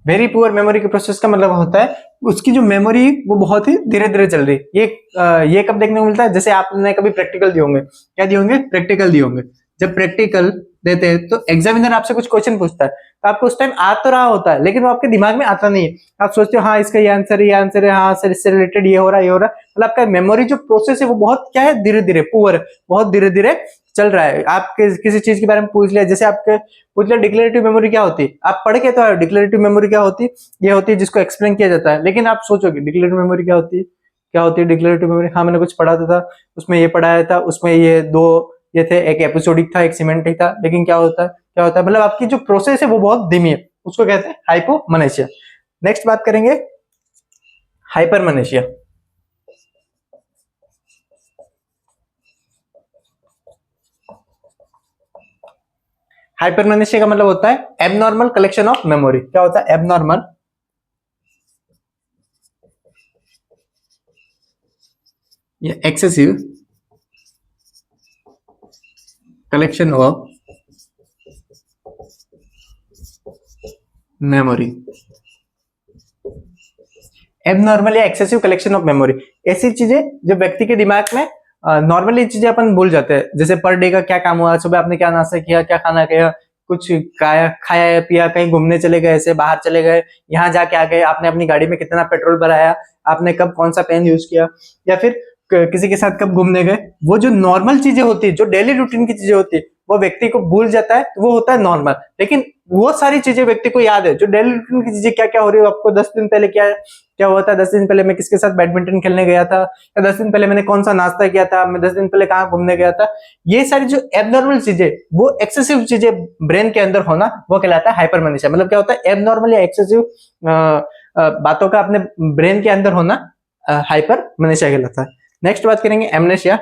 Very poor memory के प्रोसेस का मतलब होता है उसकी जो मेमोरी वो बहुत ही धीरे धीरे चल रही है। ये कब देखने को मिलता है? जैसे आपने कभी प्रैक्टिकल दिए होंगे, क्या दिए होंगे? प्रैक्टिकल दिए होंगे। जब प्रैक्टिकल देते हैं तो एग्जामिनर आपसे कुछ क्वेश्चन पूछता है, तो आपको उस टाइम आ तो रहा होता है लेकिन वो आपके दिमाग में आता नहीं है। आप सोचते हो हाँ इसका ये आंसर है, हाँ सर इससे रिलेटेड ये हो रहा है, ये हो रहा है। मतलब आपका मेमोरी जो प्रोसेस है वो बहुत क्या है? धीरे धीरे पुअर, बहुत धीरे धीरे चल रहा है, आप किसी चीज के बारे में पूछ लिया, जैसे आपके पूछ लिया डिक्लेरेटिव मेमोरी क्या होती है, आप पढ़ के तो आए डिक्लेरेटिव मेमोरी क्या होती है, ये होती है जिसको एक्सप्लेन किया जाता है। लेकिन आप सोचोगे डिक्लेरेटिव मेमोरी क्या होती है, क्या होती है डिक्लेरेटिव मेमोरी? हाँ मैंने कुछ पढ़ा था, उसमें ये पढ़ाया था, उसमें ये दो ये थे, एक एपिसोडिक था एक सिमेंटिक था। लेकिन क्या होता है मतलब आपकी जो प्रोसेस है वो बहुत धीमी है, उसको कहते हैं हाइपोमनेशिया। नेक्स्ट बात करेंगे हाइपरमनेशिया। हाइपरमनेशिया का मतलब होता है एबनॉर्मल कलेक्शन ऑफ मेमोरी। क्या होता है एबनॉर्मल या excessive collection of memory. Abnormal या एक्सेसिव कलेक्शन ऑफ मेमोरी ऐसी चीजें जो व्यक्ति के दिमाग में नॉर्मली चीजें अपन भूल जाते हैं, जैसे पर डे का क्या काम हुआ, सुबह आपने क्या नाश्ता किया, क्या खाना खाया, कुछ खाया या पिया, कहीं घूमने चले गए, ऐसे बाहर चले गए, यहाँ जाके आ गए, आपने अपनी गाड़ी में कितना पेट्रोल भराया, आपने कब कौन सा पेन यूज किया, या फिर किसी के साथ कब घूमने गए। वो जो नॉर्मल चीजें होती है, जो डेली रूटीन की चीजें होती है, वो व्यक्ति को भूल जाता है, तो वो होता है नॉर्मल। लेकिन वो सारी चीजें व्यक्ति को याद है, जो डेली रूटीन की चीजें क्या क्या हो रही है, आपको 10 दिन पहले क्या क्या हुआ था, 10 दिन पहले मैं किसके साथ बैडमिंटन खेलने गया था, या 10 दिन पहले मैंने कौन सा नाश्ता किया था, मैं 10 दिन पहले कहाँ घूमने गया था। ये सारी जो एबनॉर्मल चीजें, वो एक्सेसिव चीजें ब्रेन के अंदर होना, वो कहलाता है हाइपरमनेशिया। मतलब क्या होता है एबनॉर्मल या एक्सेसिव बातों का अपने ब्रेन के अंदर होना हाइपरमनेशिया कहलाता है। नेक्स्ट बात करेंगे एमनेशिया।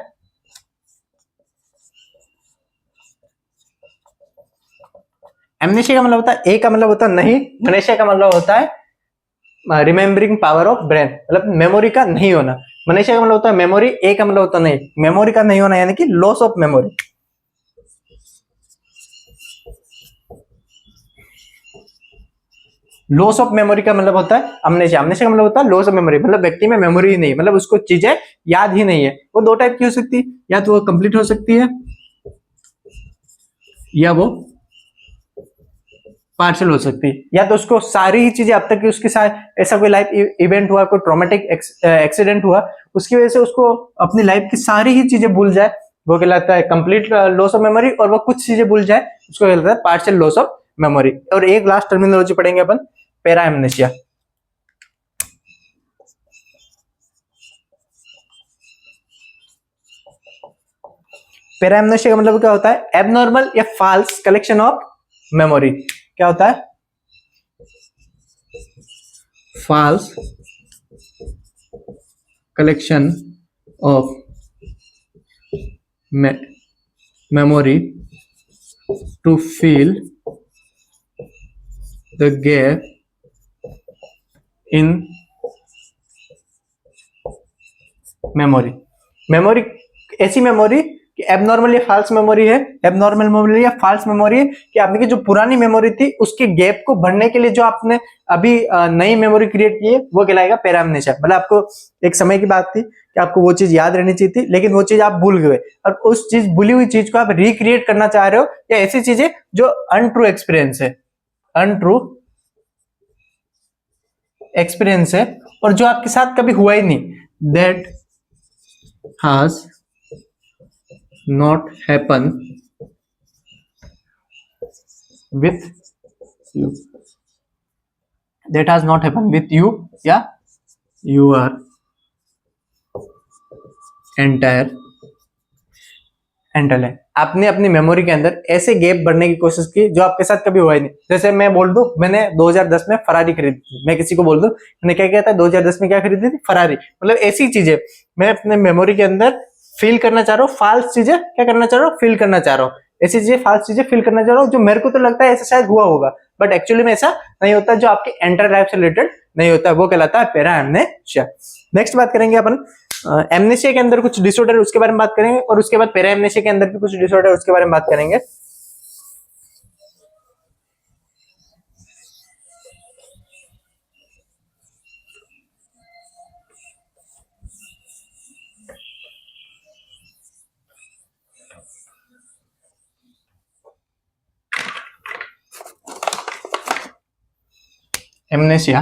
एमनेशिया का मतलब होता है, ए का मतलब होता है नहीं, मनेशिया का मतलब होता है रिमेम्बरिंग पावर ऑफ ब्रेन, मतलब मेमोरी का नहीं होना। मनेशिया का मतलब होता है मेमोरी, ए का मतलब होता है नहीं, मेमोरी का नहीं होना, यानी कि loss of memory. Loss of memory का मतलब होता है अमनेशिया। अमनेशिया का मतलब होता है लॉस ऑफ मेमोरी, मतलब व्यक्ति में मेमोरी ही नहीं, मतलब उसको चीजें याद ही नहीं है। वो दो टाइप की हो सकती है, या तो वो कंप्लीट हो सकती है या वो पार्शियल हो सकती है। या तो उसको सारी ही चीजें अब तक की उसके साथ ऐसा कोई लाइफ इवेंट हुआ, कोई ट्रॉमेटिक एक्सीडेंट हुआ, उसकी वजह से उसको अपनी लाइफ की सारी ही चीजें भूल जाए, वो कहलाता है कंप्लीट लॉस ऑफ मेमोरी। और वो कुछ चीजें भूल जाए, उसको कहलाता है पार्शियल लॉस ऑफ मेमोरी। और एक लास्ट टर्मिनोलॉजी पढ़ेंगे अपन, पैरा एमनेशिया। पैरा एमनेशिया का मतलब क्या होता है एबनॉर्मल या फॉल्स कलेक्शन ऑफ मेमोरी। क्या होता है false collection of memory to fill the gap in memory। Memory ऐसी मेमोरी कि एबनॉर्मल या फॉल्स मेमोरी है, एबनॉर्मल मेमोरी या फॉल्स मेमोरी है कि आपने की जो पुरानी मेमोरी थी उसके गैप को भरने के लिए जो आपने अभी नई मेमोरी क्रिएट की है, वो कहलाएगा पैरामनेशिया। मतलब आपको एक समय की बात थी कि आपको वो चीज याद रहनी चाहिए थी, लेकिन वो चीज आप भूल गए, और उस चीज भूली हुई चीज को आप रिक्रिएट करना चाह रहे हो, या ऐसी चीजें जो अनट्रू एक्सपीरियंस है, अनट्रू एक्सपीरियंस है, और जो आपके साथ कभी हुआ ही नहीं, that has not happen with you, that has not happened with you या your entire लाइफ। आपने अपनी मेमोरी के अंदर ऐसे गैप भरने की कोशिश की जो आपके साथ कभी हुआ ही नहीं। जैसे मैं बोल दूं मैंने 2010 में फरारी खरीदी थी, मैं किसी को बोल दूं मैंने क्या किया था 2010 में, क्या खरीदी थी फरारी। मतलब ऐसी चीजें मैं अपने मेमोरी के अंदर फील करना चाह रहा हूँ, फाल्स चीजें क्या करना चाह रहा हूँ, फील करना चाह रहा हूँ, ऐसी चीजें फाल्स चीजें फील करना चाह रहा हूँ जो मेरे को तो लगता है ऐसा शायद हुआ होगा, बट एक्चुअली में ऐसा नहीं होता, जो आपके एंटर लाइफ से रिलेटेड नहीं होता, वो कहलाता है पैरा एमनेशिया। नेक्स्ट बात करेंगे अपन एमनेशिया के अंदर कुछ डिसऑर्डर, उसके बारे में बात करेंगे, और उसके बाद पैरा एमनेशिया के अंदर भी कुछ डिसऑर्डर, उसके बारे में बात करेंगे। एमनेशिया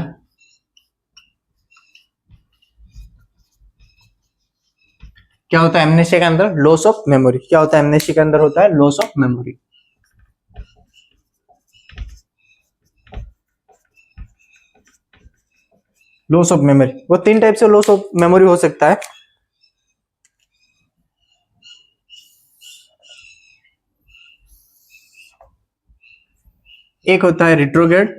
क्या होता है एमनेशिया के अंदर? Loss of memory. क्या होता है एमनेशिया के अंदर? होता है loss of memory. Loss of memory, वो तीन टाइप से लॉस ऑफ मेमोरी हो सकता है। एक होता है रिट्रोग्रेड,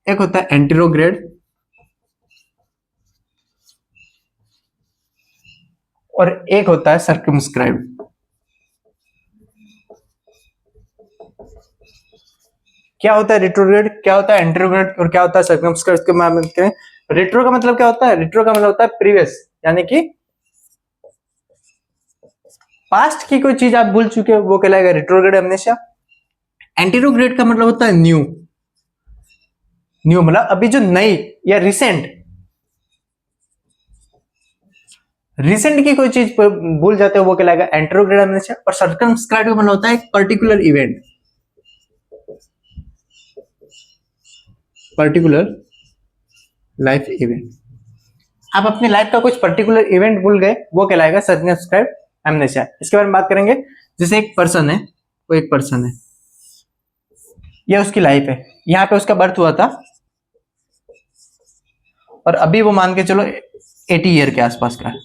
एक होता है एंटीरोग्रेड, और एक होता है सर्कमस्क्राइब्ड। क्या होता है रिट्रोग्रेड, क्या होता है एंटीरोग्रेड, और क्या होता है सर्कमस्क्राइब्ड? इसके बारे में रिट्रो का मतलब क्या होता है? रिट्रो का मतलब होता है प्रीवियस, यानी कि पास्ट की कोई चीज आप भूल चुके हो, वो कहलाएगा रिट्रोग्रेड एमनेशिया। एंटीरोग्रेड का मतलब होता है न्यू। न्यू मतलब अभी जो नई या रिसेंट, रिसेंट की कोई चीज भूल जाते हो, वो कहलाएगा एंटीरोग्रेड एमनेशिया। और सर्कमस्क्राइब्ड का मतलब होता है एक particular event, particular life event. आप अपनी लाइफ का कुछ पर्टिकुलर इवेंट भूल गए, वो कहलाएगा सर्कमस्क्राइब्ड एमनेशिया। इसके बारे में बात करेंगे। जैसे एक पर्सन है, वो एक पर्सन है, यह उसकी लाइफ है, यहाँ पे उसका बर्थ हुआ था, और अभी वो मान के चलो 80 ईयर के आसपास का है।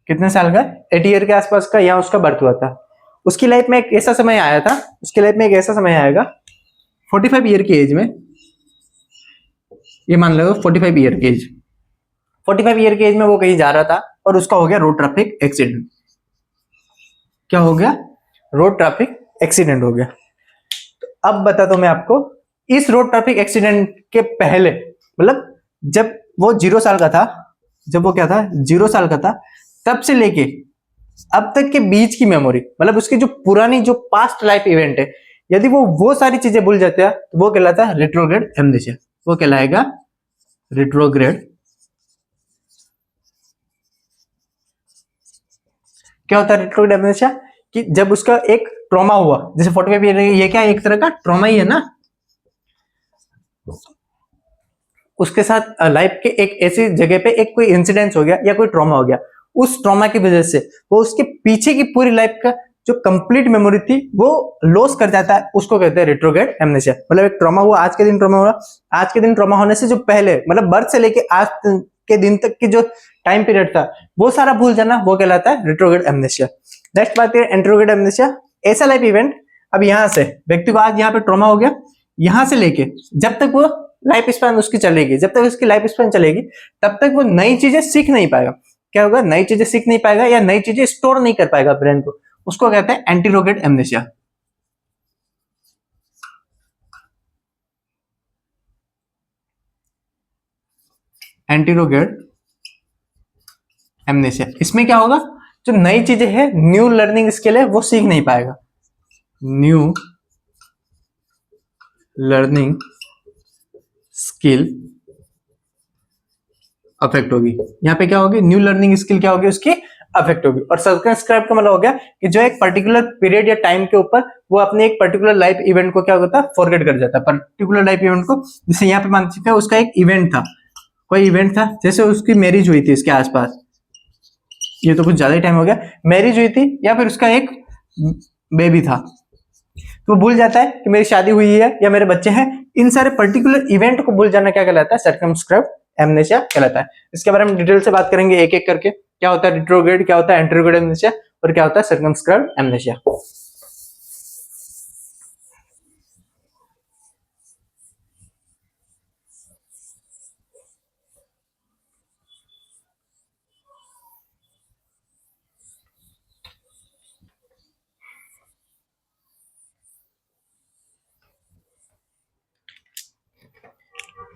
कितने साल का? 80 ईयर के आसपास का, यहाँ उसका बर्थ हुआ था। उसकी लाइफ में एक ऐसा समय आया था, उसकी लाइफ में एक ऐसा समय आएगा 45 ईयर की एज में, ये मान लो 45 ईयर की एज, 45 ईयर की एज में वो कहीं जा रहा था और उसका हो गया रोड ट्रैफिक एक्सीडेंट। क्या हो गया? रोड ट्रैफिक एक्सीडेंट हो गया। तो अब बता दो मैं आपको, इस रोड ट्रैफिक एक्सीडेंट के पहले, मतलब जब वो 0 साल का था, जब वो क्या था 0 साल का था, तब से लेके अब तक के बीच की मेमोरी, मतलब उसकी जो पुरानी जो पास्ट लाइफ इवेंट है, यदि वो सारी चीजें भूल जाते हैं तो वो कहलाता है रिट्रोग्रेड एमनेशिया। वो कहलाएगा रिट्रोग्रेड। क्या होता है रिट्रोग्रेड एमनेशिया? कि जब उसका एक ट्रॉमा हुआ, जैसे 45 ईयर, ये क्या एक तरह का ट्रॉमा ही है ना, उसके साथ लाइफ के एक ऐसी जगह पे एक कोई इंसिडेंस हो गया या कोई ट्रॉमा हो गया, उस ट्रॉमा की वजह से वो उसके पीछे की पूरी लाइफ का जो कंप्लीट मेमोरी थी वो लॉस कर जाता है, उसको कहते हैं रिट्रोग्रेड एमनेशिया। मतलब एक ट्रॉमा हुआ, आज के दिन ट्रॉमा हुआ, आज के दिन ट्रॉमा होने से जो पहले, मतलब बर्थ से लेके आज के दिन तक की जो टाइम पीरियड था, वो सारा भूल जाना, वो कहलाता है रिट्रोग्रेड एमनेशिया। नेक्स्ट बात है एंटीरोग्रेड एमनेशिया। ऐसा लाइफ इवेंट, अब यहां से व्यक्ति को आज यहाँ पे ट्रॉमा हो गया, यहां से लेके जब तक वो लाइफ स्पैन उसकी चलेगी, जब तक उसकी लाइफ स्पैन चलेगी, तब तक वो नई चीजें सीख नहीं पाएगा। क्या होगा? नई चीजें सीख नहीं पाएगा या नई चीजें स्टोर नहीं कर पाएगा ब्रेन को, उसको कहते हैं एंटीरोग्रेड एमनेशिया। एंटीरोग्रेड एमनेशिया, इसमें क्या होगा? जो नई चीजें है, न्यू लर्निंग स्किल है, वो सीख नहीं पाएगा। न्यू लर्निंग स्किल अफेक्ट होगी। यहाँ पे क्या होगी? न्यू लर्निंग स्किल क्या होगी? उसकी अफेक्ट होगी। और सर्कमस्क्राइब का मतलब हो गया कि जो एक पर्टिकुलर पीरियड या टाइम के ऊपर वो अपने एक पर्टिकुलर लाइफ इवेंट को क्या होता है? फॉरगेट कर जाता है, पर्टिकुलर लाइफ इवेंट को। जैसे यहाँ पे मान सकते हैं उसका एक इवेंट था, कोई इवेंट था, जैसे उसकी मैरिज हुई थी इसके आसपास, ये तो कुछ ज्यादा ही टाइम हो गया, मैरिज हुई थी, या फिर उसका एक बेबी था, तो वो भूल जाता है कि मेरी शादी हुई है या मेरे बच्चे हैं। इन सारे पर्टिकुलर इवेंट को भूल जाना क्या कहलाता है? सर्कमस्क्राइब्ड एमनेशिया कहलाता है। इसके बारे में डिटेल से बात करेंगे एक एक करके। क्या होता है रिट्रोग्रेड, क्या होता है एंटीरोग्रेड एमनेशिया, और क्या होता है सर्कमस्क्राइब्ड एमनेशिया।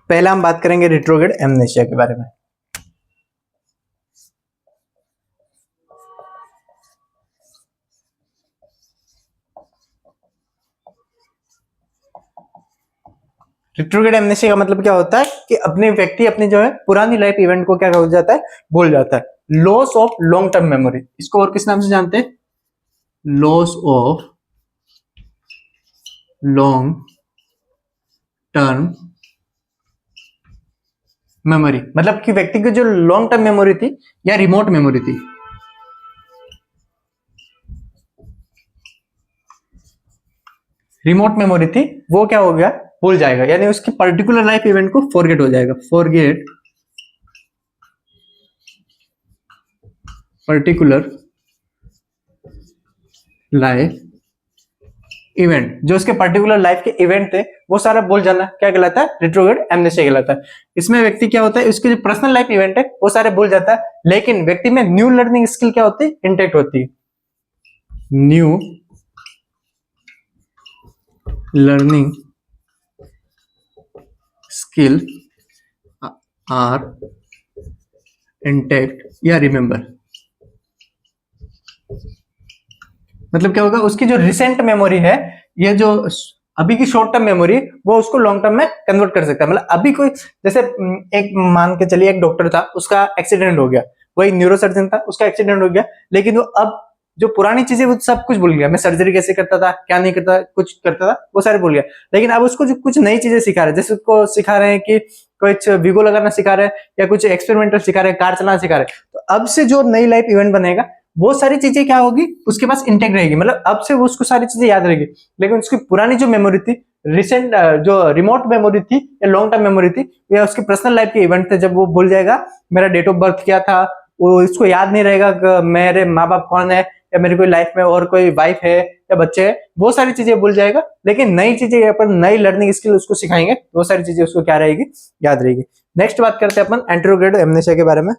पहला हम बात करेंगे रिट्रोग्रेड एमनेशिया के बारे में। रिट्रोग्रेड एमनेशिया का मतलब क्या होता है कि अपने व्यक्ति अपनी जो है पुरानी लाइफ इवेंट को क्या हो जाता है? भूल जाता है। Loss of long term memory, इसको और किस नाम से जानते हैं? Loss of long term memory मतलब कि व्यक्ति की जो लॉन्ग टर्म मेमोरी थी या रिमोट मेमोरी थी, रिमोट मेमोरी थी, वो क्या हो गया, भूल जाएगा, यानी उसकी पर्टिकुलर लाइफ इवेंट को फॉरगेट हो जाएगा, फॉरगेट पर्टिकुलर लाइफ इवेंट, जो उसके पर्टिकुलर लाइफ के इवेंट थे वो सारा भूल जाना क्या कहलाता है, रिट्रोग्रेड एमनेसिया कहलाता है। इसमें व्यक्ति क्या होता है, उसकी जो पर्सनल लाइफ इवेंट है वो सारे भूल जाता है, लेकिन व्यक्ति में न्यू लर्निंग स्किल क्या होती है, इंटेक्ट होती है। New learning skill are intact या रिमेंबर। मतलब क्या होगा, उसकी जो रिसेंट मेमोरी है, ये जो अभी की शॉर्ट टर्म मेमोरी, वो उसको लॉन्ग टर्म में कन्वर्ट कर सकता है। मतलब अभी कोई जैसे एक मान के चलिए एक डॉक्टर था, उसका एक्सीडेंट हो गया, वो एक न्यूरोसर्जन था, उसका एक्सीडेंट हो गया, लेकिन वो अब जो पुरानी चीजें वो सब कुछ भूल गया, मैं सर्जरी कैसे करता था, क्या नहीं करता, कुछ करता था, वो सारे भूल गया। लेकिन अब उसको जो कुछ नई चीजें सिखा रहे हैं, जैसे उसको सिखा रहे हैं कि कुछ वीगो लगाना सिखा रहे हैं या कुछ एक्सपेरिमेंटल सिखा रहे हैं, कार चलाना सिखा रहे हैं, तो अब से जो नई लाइफ इवेंट बनेगा वो सारी चीजें क्या होगी, उसके पास इंटेक्ट रहेगी, मतलब अब से वो उसको सारी चीजें याद रहेगी। लेकिन उसकी पुरानी जो मेमोरी थी, रिसेंट जो रिमोट मेमोरी थी या लॉन्ग टर्म मेमोरी थी, या उसकी पर्सनल लाइफ के इवेंट थे, जब वो भूल जाएगा मेरा डेट ऑफ बर्थ क्या था, वो इसको याद नहीं रहेगा कि मेरे माँ बाप कौन है, या मेरी कोई लाइफ में और कोई वाइफ है या बच्चे है, वो सारी चीजें भूल जाएगा। लेकिन नई चीजें अपन नई लर्निंग स्किल उसको सिखाएंगे, वो सारी चीजें उसको क्या रहेगी, याद रहेगी। नेक्स्ट बात करते हैं अपन एंटेरोग्रेड एमनेसिया के बारे में।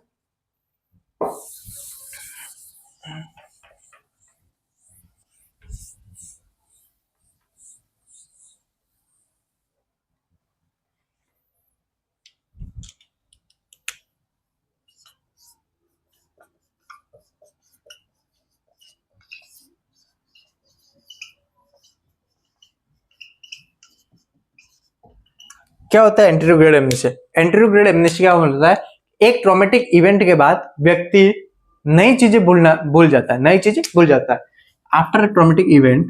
क्या होता है एंटेरोग्रेड एमनेसिया? एंटेरोग्रेड एमनेसिया क्या होता है, एक ट्रॉमेटिक इवेंट के बाद व्यक्ति नई चीजें भूल जाता है, नई चीजें भूल जाता है। After a traumatic event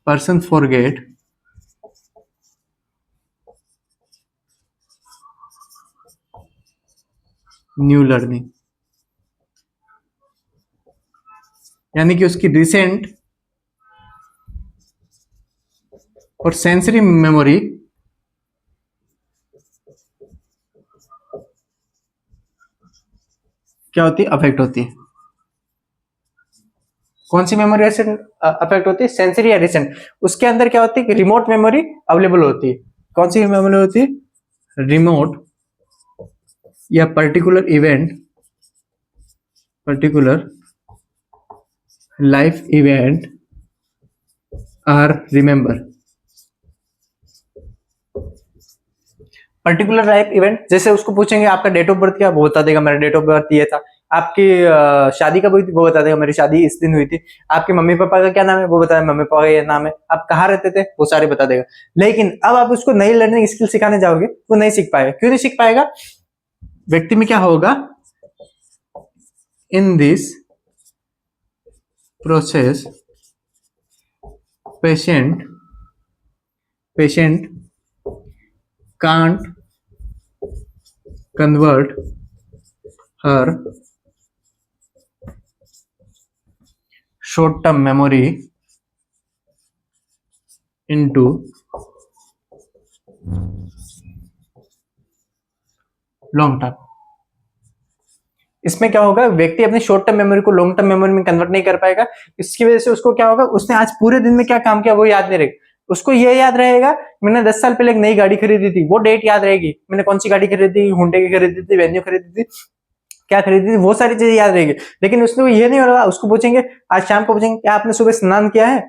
person forget new learning, यानी कि उसकी रिसेंट और सेंसरी मेमोरी क्या होती है, अफेक्ट होती है। कौन सी मेमोरी अफेक्ट होती है, सेंसरी या रिसेंट। उसके अंदर क्या होती है कि रिमोट मेमोरी अवेलेबल होती है। कौन सी मेमोरी होती है, रिमोट या particular event, particular life event are remember. Particular life event, जैसे उसको पूछेंगे आपका डेट ऑफ बर्थ क्या, वो बता देगा मेरा डेट ऑफ बर्थ ये था। आपकी शादी कब हुई थी, वो बता देगा मेरी शादी इस दिन हुई थी। आपके मम्मी पापा का क्या नाम है, वो बताया मम्मी पापा का ये नाम है। आप कहाँ रहते थे, वो सारे बता देगा। लेकिन अब आप उसको नई लर्निंग स्किल सिखाने जाओगे, वो नहीं सीख पाएगा। क्यों नहीं सीख पाएगा, व्यक्ति में क्या होगा, in this process patient can't convert her short term memory into long term. इसमें क्या होगा, व्यक्ति अपनी शॉर्ट टर्म मेमोरी को लॉन्ग टर्म मेमोरी में कन्वर्ट नहीं कर पाएगा। इसकी वजह से उसको क्या होगा, उसने आज पूरे दिन में क्या काम किया वो याद नहीं रहेगा। उसको ये याद रहेगा मैंने 10 साल पहले एक नई गाड़ी खरीदी थी, वो डेट याद रहेगी, मैंने कौन सी गाड़ी खरीदी थी, हुंडे की खरीदी थी, वेन्यू खरीदी थी, क्या खरीदी थी, वो सारी चीजें याद रहेगी। लेकिन उसको ये नहीं होगा, उसको पूछेंगे आज शाम को पूछेंगे क्या आपने सुबह स्नान किया है,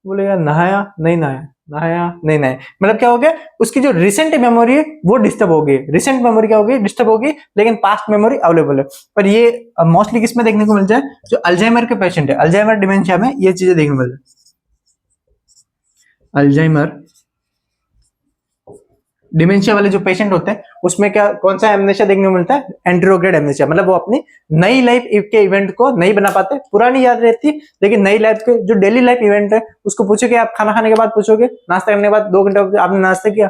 बोलेगा नहाया नहीं नहाया, नहाया नहीं नहाया। मतलब क्या हो गया, उसकी जो रिसेंट मेमोरी है वो डिस्टर्ब हो गई। रिसेंट मेमोरी क्या होगी, डिस्टर्ब होगी, लेकिन पास्ट मेमोरी अवेलेबल है। पर ये मोस्टली किसमें देखने को मिल जाए, जो अल्जाइमर के पेशेंट है, अल्जाइमर डिमेंशिया में ये चीजें देखने को मिल जाए। अल्जाइमर डिमेंशिया वाले जो पेशेंट होते हैं उसमें क्या कौन सा एमनेशिया देखने को मिलता है? एंटेरोग्रेड एमनेशिया, मतलब वो अपनी नई लाइफ के इवेंट को नहीं बना पाते, पुरानी याद रहती, लेकिन नई लाइफ के जो डेली लाइफ इवेंट है उसको पूछोगे आप, खाना खाने के बाद पूछोगे, नाश्ता करने के बाद 2 घंटे आपने नाश्ता किया,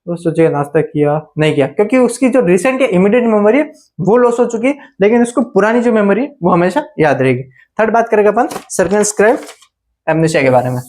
वो सोचेगा नाश्ता किया नहीं किया, क्योंकि उसकी जो रिसेंट या इमीडिएट मेमोरी है वो लॉस हो चुकी है, लेकिन उसको पुरानी जो मेमोरी है वो हमेशा याद रहेगी। थर्ड बात करेंगे अपन सर्कमस्क्राइब एमनेशिया के बारे में।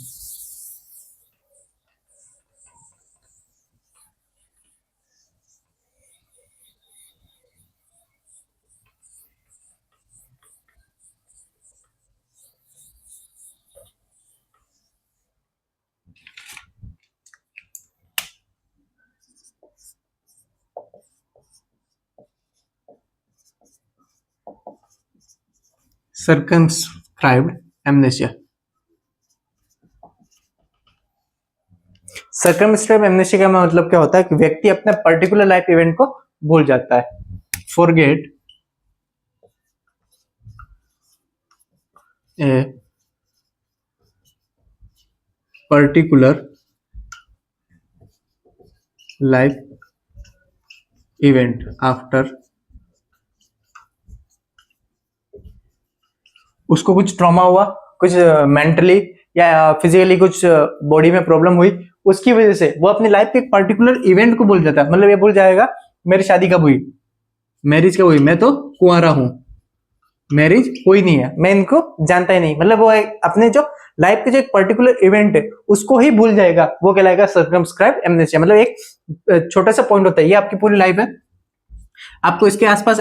Circumscribed amnesia. सर्कमस्क्राइब्ड एमनेशिया का मतलब क्या होता है कि व्यक्ति अपने पर्टिकुलर लाइफ इवेंट को भूल जाता है। Forget a particular life event after, उसको कुछ ट्रॉमा हुआ, कुछ मेंटली या फिजिकली कुछ बॉडी में प्रॉब्लम हुई, उसकी वजह से वो अपनी लाइफ के एक पर्टिकुलर इवेंट को भूल जाता है। मतलब ये भूल जाएगा मेरी शादी कब हुई, मैरिज कब हुई, मैं तो कुंवारा हूं, मैरिज हुई नहीं है, मैं इनको जानता ही नहीं, मतलब वो अपने जो लाइफ के जो एक पर्टिकुलर इवेंट है उसको ही भूल जाएगा, वो कहलाएगा सर्कमस्क्राइब एमनेसिया। मतलब एक छोटा सा पॉइंट होता है, ये आपकी पूरी लाइफ है, आपको इसके आसपास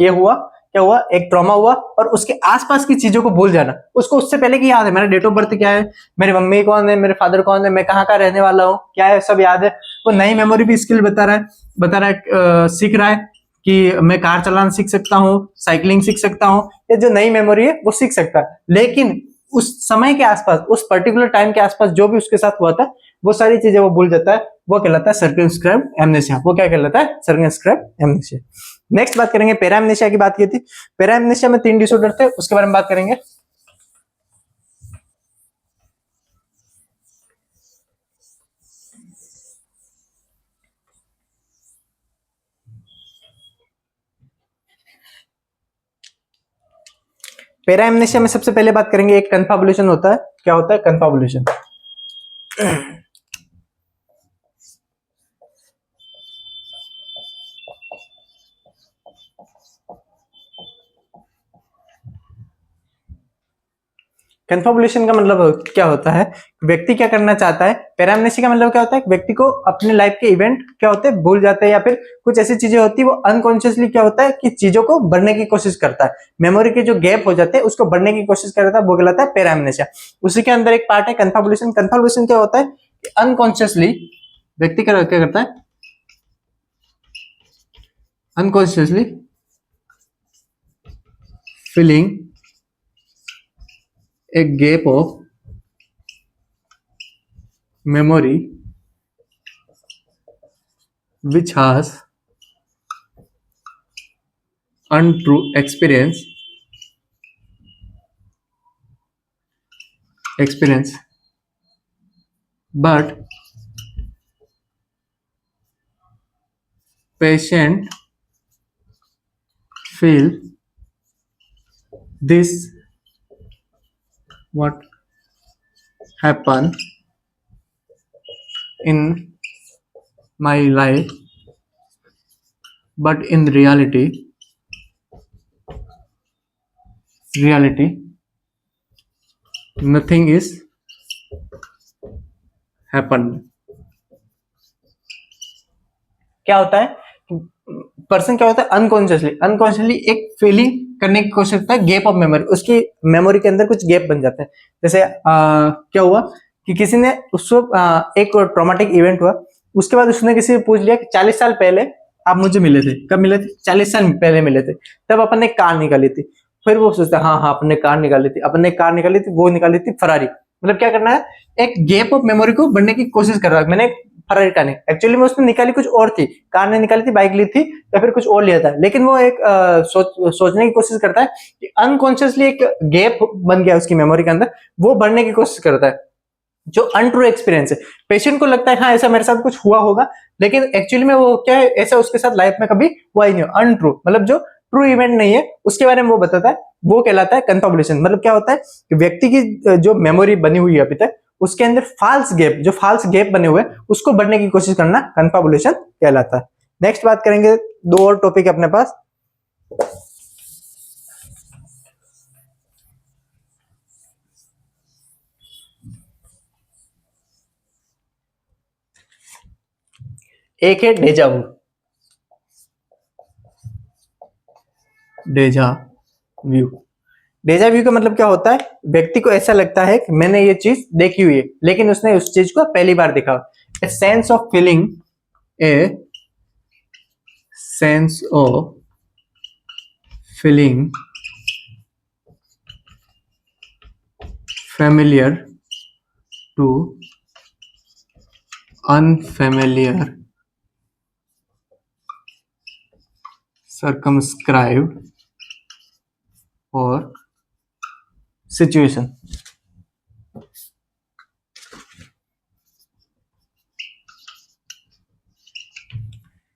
ये हुआ, क्या हुआ, एक ट्रॉमा हुआ, और उसके आसपास की चीजों को भूल जाना, उसको उससे पहले की याद है, मेरा डेट ऑफ बर्थ क्या है, मेरी मम्मी कौन है, मेरे फादर कौन है, मैं कहाँ का रहने वाला हूँ, क्या है, सब याद है। वो नई मेमोरी भी स्किल बता रहा है, सीख रहा है कि मैं कार चलाना सीख सकता हूँ, साइकिलिंग सीख सकता हूँ, ये जो नई मेमोरी है वो सीख सकता है, लेकिन उस समय के आसपास, उस पर्टिकुलर टाइम के आसपास जो भी उसके साथ हुआ था वो सारी चीजें वो भूल जाता है, वो कहलाता है सर्कमस्क्राइब्ड एमनेसिया। वो क्या कहलाता है? Circumscribed amnesia. नेक्स्ट बात करेंगे पैरा एमनेसिया की, बात की थी। पैरा एमनेसिया में 3 डिसऑर्डर थे, उसके बारे में बात करेंगे। पैरा एमनेसिया में सबसे पहले बात करेंगे एक कन्फाबुलेशन होता है। क्या होता है कन्फाबुलेशन? कन्फाबुलेशन का मतलब क्या होता है, व्यक्ति क्या करना चाहता है, पैरामनेसिया का मतलब क्या होता है, व्यक्ति को अपने लाइफ के इवेंट क्या होते हैं भूल जाते हैं, या फिर कुछ ऐसी चीजें होती है वो अनकॉन्शियसली क्या होता है कि चीजों को भरने की कोशिश करता है, मेमोरी के जो गैप हो जाते हैं उसको भरने की कोशिश करता है, वो कहलाता है पैरामनेसिया। उसी के अंदर एक पार्ट है कन्फाबुलेशन। कन्फाबुलेशन क्या होता है कि अनकॉन्शियसली व्यक्ति क्या करता है, unconsciously filling a gap of memory which has untrue experience but patient feel this what happened in my life, but in reality nothing is happened। क्या होता है, पर्सन क्या होता है अनकॉन्शियसली एक फीलिंग करने की कोशिश करता है, गैप ऑफ मेमोरी, उसकी मेमोरी के अंदर कुछ गैप बन जाते हैं। जैसे क्या हुआ कि किसी ने उसको एक ट्रॉमेटिक इवेंट हुआ, उसके बाद उसने किसी से पूछ लिया कि 40 साल पहले आप मुझे मिले थे, कब मिले थे, 40 साल पहले मिले थे, तब अपन ने कार निकाली थी। फिर वो सोचता है हाँ अपन ने कार निकाली थी, वो निकाली थी फरारी। मतलब क्या करना है, एक गैप ऑफ मेमोरी को बढ़ने की कोशिश कर रहा है। मैंने फरारी कार नहीं, एक्चुअली में उसने निकाली कुछ और थी, कार ने निकाली थी, बाइक ली थी, या फिर कुछ और लिया था, लेकिन वो एक सोचने की कोशिश करता है कि अनकॉन्शियसली एक गैप बन गया उसकी मेमोरी के अंदर, वो भरने की कोशिश करता है। जो अनट्रू एक्सपीरियंस है, पेशेंट को लगता है हाँ ऐसा मेरे साथ कुछ हुआ होगा, लेकिन एक्चुअली में वो क्या है, ऐसा उसके साथ लाइफ में कभी हुआ ही नहीं हो। अनट्रू मतलब जो ट्रू इवेंट नहीं है उसके बारे में वो बताता है, वो कहलाता है कंफेबुलेशन। मतलब क्या होता है कि व्यक्ति की जो मेमोरी बनी हुई है अभी तक, उसके अंदर फाल्स गैप बने हुए उसको भरने की कोशिश करना कंफेबुलेशन कहलाता है। नेक्स्ट बात करेंगे, दो और टॉपिक अपने पास। एक है डेजा वू। डेजा व्यू, डेजा व्यू का मतलब क्या होता है, व्यक्ति को ऐसा लगता है कि मैंने ये चीज देखी हुई है, लेकिन उसने उस चीज को पहली बार देखा। A sense of feeling, a sense of feeling familiar to unfamiliar circumscribed or situation।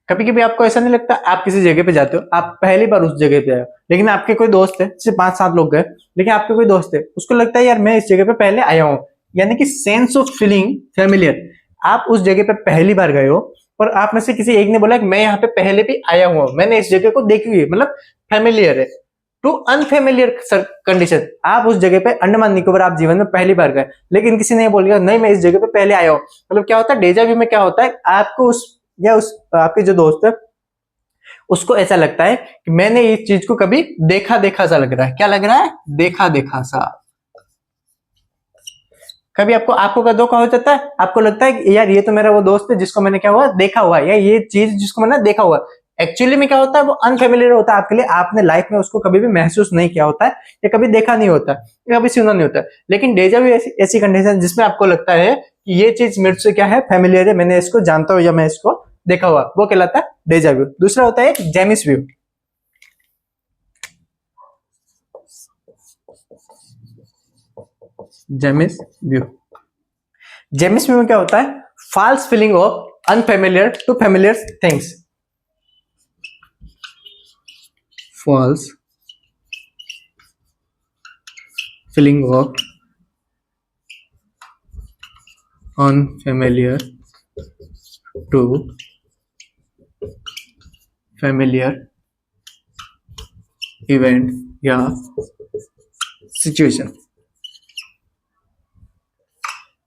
कभी कभी आपको ऐसा नहीं लगता, आप किसी जगह पे जाते हो, आप पहली बार उस जगह पे आए हो, लेकिन आपके कोई दोस्त है, जैसे 5-7 लोग गए, लेकिन आपके कोई दोस्त है, उसको लगता है यार मैं इस जगह पे पहले आया हूँ, यानी कि सेंस ऑफ फीलिंग फेमिलियर। आप उस जगह पे पहली बार गए हो और आप में से किसी एक ने बोला कि मैं यहाँ पे पहले भी आया हुआ हूँ, मैंने इस जगह को देखी हुई है, मतलब फेमिलियर है। टू अनफेमिलियर कंडीशन, आप उस जगह पे अंडमान निकोबार आप जीवन में पहली बार गए, लेकिन किसी ने बोल दिया नहीं मैं इस जगह पे पहले आया हूँ। मतलब क्या होता है, डेजा व्यू में क्या होता है, आपको उस या उस आपके जो दोस्त है उसको ऐसा लगता है कि मैंने इस चीज को कभी देखा देखा सा लग रहा है। क्या लग रहा है, देखा देखा सा। कभी आपको आंखों का धोखा हो जाता है, आपको लगता है कि यार ये तो मेरा वो दोस्त है जिसको मैंने क्या हुआ देखा हुआ है, या ये चीज जिसको मैंने देखा हुआ है। एक्चुअली में क्या होता है, वो अनफेमिलियर होता है आपके लिए, आपने लाइफ में उसको कभी भी महसूस नहीं किया होता है, या कभी देखा नहीं होता, या कभी सुना नहीं होता। लेकिन डेजा भी ऐसी कंडीशन जिसमें आपको लगता है कि ये चीज मेरे से क्या है, फेमिलियर है, मैंने इसको जानता हूँ या मैं इसको देखा हुआ, वो कहलाता है डेजा व्यू। दूसरा होता है jamais vu. Jamais vu, jamais vu में क्या होता है, false feeling of unfamiliar to familiar things. False feeling of unfamiliar to familiar event या सिचुएशन।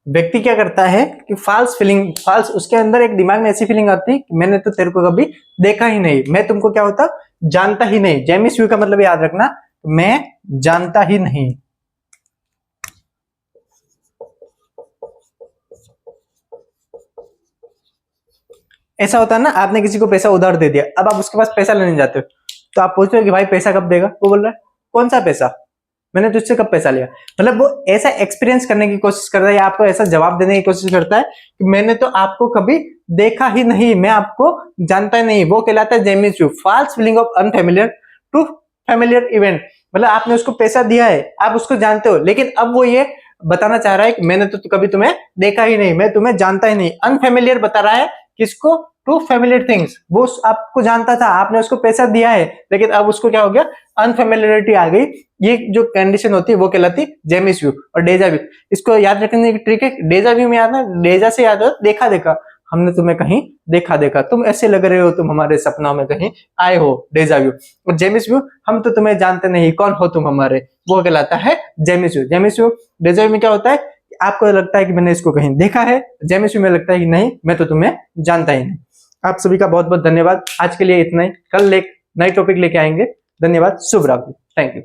व्यक्ति क्या करता है कि फाल्स उसके अंदर एक दिमाग में ऐसी फीलिंग आती है कि मैंने तो तेरे को कभी देखा ही नहीं, मैं तुमको क्या होता जानता ही नहीं। जेमिस व्यू का मतलब याद रखना, मैं जानता ही नहीं। ऐसा होता है ना, आपने किसी को पैसा उधार दे दिया, अब आप उसके पास पैसा लेने जाते हो, तो आप पूछते हो कि भाई पैसा कब देगा, वो बोल रहा है कौन सा पैसा, मैंने तुझसे कब पैसा लिया। मतलब वो ऐसा एक्सपीरियंस करने की कोशिश करता है, या आपको ऐसा जवाब देने की कोशिश करता है कि मैंने तो आपको कभी देखा ही नहीं, मैं आपको जानता ही नहीं। वो कहलाता है jamais vu, false feeling of unfamiliar to familiar event. मतलब आपने उसको पैसा दिया है, आप उसको जानते हो, लेकिन अब वो ये बताना चाह रहा है कि मैंने तो कभी तुम्हें देखा ही नहीं, मैं तुम्हें जानता ही नहीं। अनफेमिलियर बता रहा है किसको, टू फेमिलियर थिंग्स। वो आपको जानता था, आपने उसको पैसा दिया है, लेकिन अब उसको क्या हो गया, अनफेमिलियरिटी आ गई। ये जो कंडीशन होती है वो कहलाती जेमिस व्यू। और डेजा व्यू, इसको याद रखने की ट्रिक है, डेजा व्यू में याद है, डेजा से याद हो देखा देखा, हमने तुम्हें कहीं देखा देखा, तुम ऐसे लग रहे हो तुम हमारे सपनों में कहीं आए हो, डेजा व्यू। और जेमिस व्यू, हम तो तुम्हें जानते नहीं, कौन हो तुम हमारे, वो कहलाता है jamais vu. Jamais view, डेजा view में क्या होता है, आपको लगता है कि मैंने इसको कहीं देखा है, जेमिस व्यू में लगता है कि नहीं मैं तो तुम्हें जानता ही नहीं। आप सभी का बहुत बहुत धन्यवाद, आज के लिए इतना ही, कल एक नई टॉपिक लेके आएंगे। धन्यवाद, शुभ रात्रि, थैंक यू।